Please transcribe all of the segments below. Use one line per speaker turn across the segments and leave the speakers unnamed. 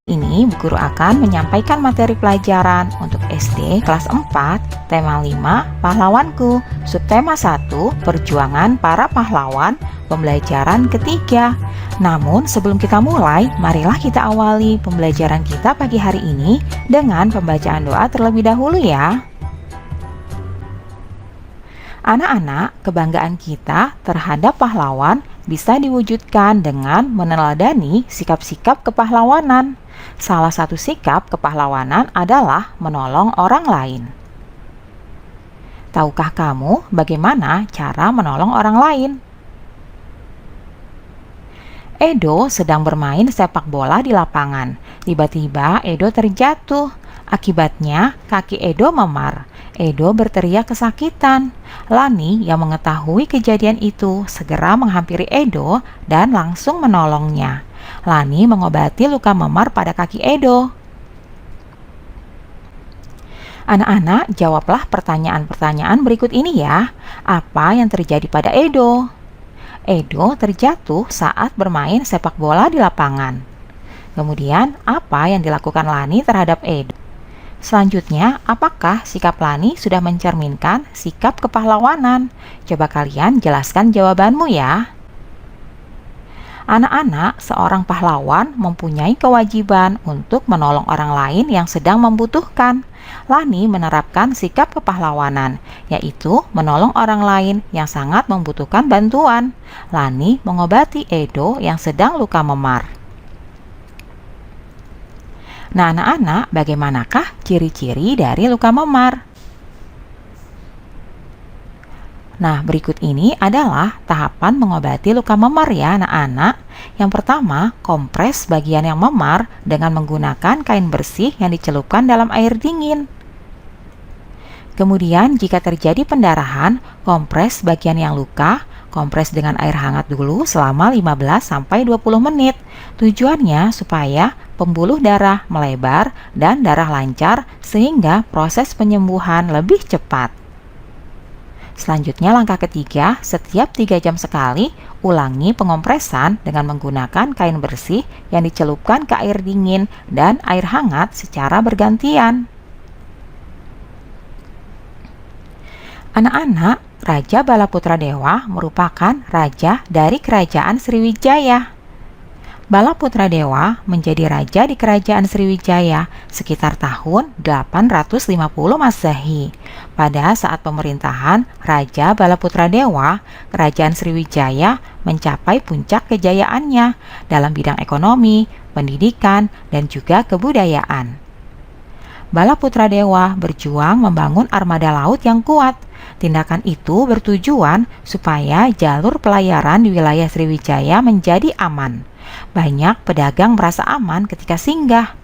Ini guru akan menyampaikan materi pelajaran untuk SD kelas 4, tema 5, pahlawanku, subtema 1, perjuangan para pahlawan, pembelajaran ketiga. Namun sebelum kita mulai, marilah kita awali pembelajaran kita pagi hari ini dengan pembacaan doa terlebih dahulu ya. Anak-anak, kebanggaan kita terhadap pahlawan bisa diwujudkan dengan meneladani sikap-sikap kepahlawanan. Salah satu sikap kepahlawanan adalah menolong orang lain. Tahukah kamu bagaimana cara menolong orang lain? Edo sedang bermain sepak bola di lapangan. Tiba-tiba Edo terjatuh. Akibatnya kaki Edo memar. Edo berteriak kesakitan. Lani yang mengetahui kejadian itu segera menghampiri Edo dan langsung menolongnya. Lani mengobati luka memar pada kaki Edo. Anak-anak, jawablah pertanyaan-pertanyaan berikut ini ya. Apa yang terjadi pada Edo? Edo terjatuh saat bermain sepak bola di lapangan. Kemudian, apa yang dilakukan Lani terhadap Edo? Selanjutnya, apakah sikap Lani sudah mencerminkan sikap kepahlawanan? Coba kalian jelaskan jawabanmu ya. Anak-anak, seorang pahlawan mempunyai kewajiban untuk menolong orang lain yang sedang membutuhkan. Lani menerapkan sikap kepahlawanan, yaitu menolong orang lain yang sangat membutuhkan bantuan. Lani mengobati Edo yang sedang luka memar. Nah, anak-anak, bagaimanakah ciri-ciri dari luka memar? Nah, berikut ini adalah tahapan mengobati luka memar ya anak-anak. Yang pertama, kompres bagian yang memar dengan menggunakan kain bersih yang dicelupkan dalam air dingin. Kemudian, jika terjadi pendarahan, kompres bagian yang luka, kompres dengan air hangat dulu selama 15-20 menit. Tujuannya supaya pembuluh darah melebar dan darah lancar sehingga proses penyembuhan lebih cepat. Selanjutnya langkah ketiga, setiap 3 jam sekali, ulangi pengompresan dengan menggunakan kain bersih yang dicelupkan ke air dingin dan air hangat secara bergantian. Anak-anak, Raja Balaputradewa merupakan raja dari Kerajaan Sriwijaya. Balaputradewa menjadi raja di Kerajaan Sriwijaya sekitar tahun 850 Masehi. Pada saat pemerintahan Raja Balaputradewa, Kerajaan Sriwijaya mencapai puncak kejayaannya dalam bidang ekonomi, pendidikan, dan juga kebudayaan. Balaputradewa berjuang membangun armada laut yang kuat. Tindakan itu bertujuan supaya jalur pelayaran di wilayah Sriwijaya menjadi aman. Banyak pedagang merasa aman ketika singgah.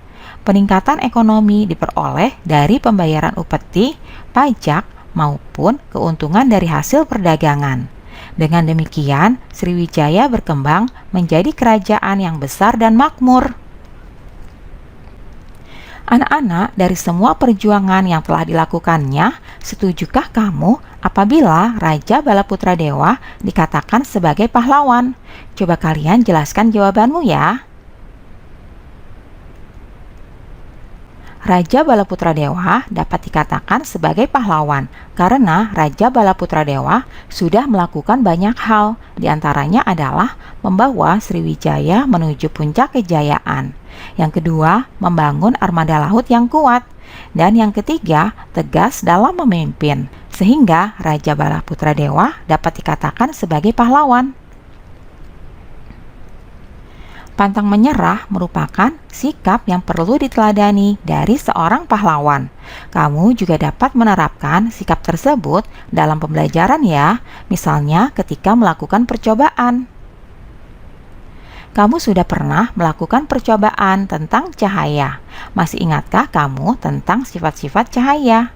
Peningkatan ekonomi diperoleh dari pembayaran upeti, pajak, maupun keuntungan dari hasil perdagangan. Dengan demikian, Sriwijaya berkembang menjadi kerajaan yang besar dan makmur. Anak-anak, dari semua perjuangan yang telah dilakukannya, setujukah kamu apabila Raja Balaputradewa dikatakan sebagai pahlawan? Coba kalian jelaskan jawabanmu ya. Raja Balaputradewa dapat dikatakan sebagai pahlawan karena Raja Balaputradewa sudah melakukan banyak hal, diantaranya adalah membawa Sriwijaya menuju puncak kejayaan. Yang kedua, membangun armada laut yang kuat. Dan yang ketiga, tegas dalam memimpin, sehingga Raja Balaputradewa dapat dikatakan sebagai pahlawan. Pantang menyerah merupakan sikap yang perlu diteladani dari seorang pahlawan. Kamu juga dapat menerapkan sikap tersebut dalam pembelajaran ya, misalnya ketika melakukan percobaan. Kamu sudah pernah melakukan percobaan tentang cahaya. Masih ingatkah kamu tentang sifat-sifat cahaya?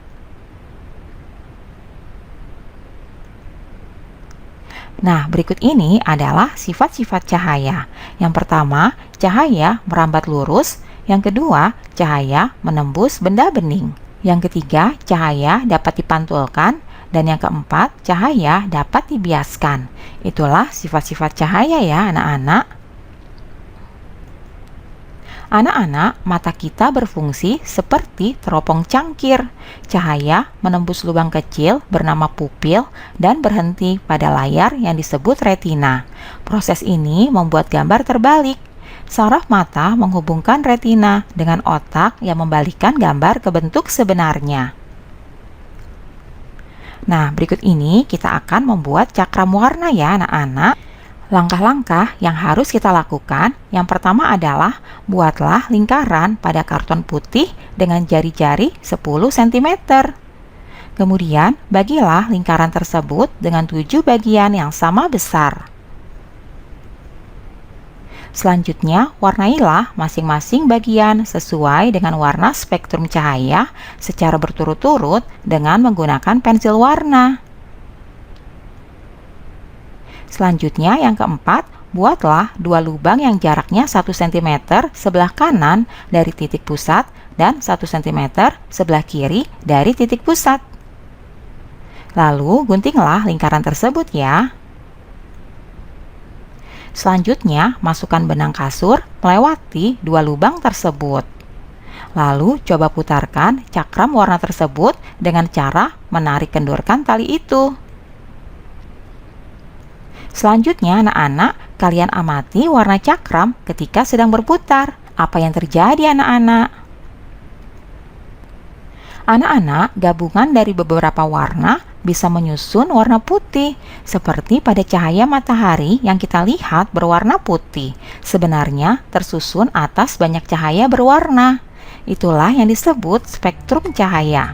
Nah, berikut ini adalah sifat-sifat cahaya. Yang pertama, cahaya merambat lurus. Yang kedua, cahaya menembus benda bening. Yang ketiga, cahaya dapat dipantulkan. Dan yang keempat, cahaya dapat dibiaskan. Itulah sifat-sifat cahaya ya anak-anak. Anak-anak, mata kita berfungsi seperti teropong cangkir. Cahaya menembus lubang kecil bernama pupil dan berhenti pada layar yang disebut retina. Proses ini membuat gambar terbalik. Saraf mata menghubungkan retina dengan otak yang membalikkan gambar ke bentuk sebenarnya. Nah, berikut ini kita akan membuat cakram warna ya anak-anak. Langkah-langkah yang harus kita lakukan, yang pertama adalah buatlah lingkaran pada karton putih dengan jari-jari 10 cm. Kemudian, bagilah lingkaran tersebut dengan 7 bagian yang sama besar. Selanjutnya, warnailah masing-masing bagian sesuai dengan warna spektrum cahaya secara berturut-turut dengan menggunakan pensil warna. Selanjutnya, yang keempat, buatlah 2 lubang yang jaraknya 1 cm sebelah kanan dari titik pusat dan 1 cm sebelah kiri dari titik pusat. Lalu, guntinglah lingkaran tersebut ya. Selanjutnya, masukkan benang kasur melewati 2 lubang tersebut. Lalu, coba putarkan cakram warna tersebut dengan cara menarik-kendorkan tali itu. Selanjutnya, anak-anak, kalian amati warna cakram ketika sedang berputar. Apa yang terjadi, anak-anak? Anak-anak, gabungan dari beberapa warna bisa menyusun warna putih, seperti pada cahaya matahari yang kita lihat berwarna putih. Sebenarnya tersusun atas banyak cahaya berwarna. Itulah yang disebut spektrum cahaya.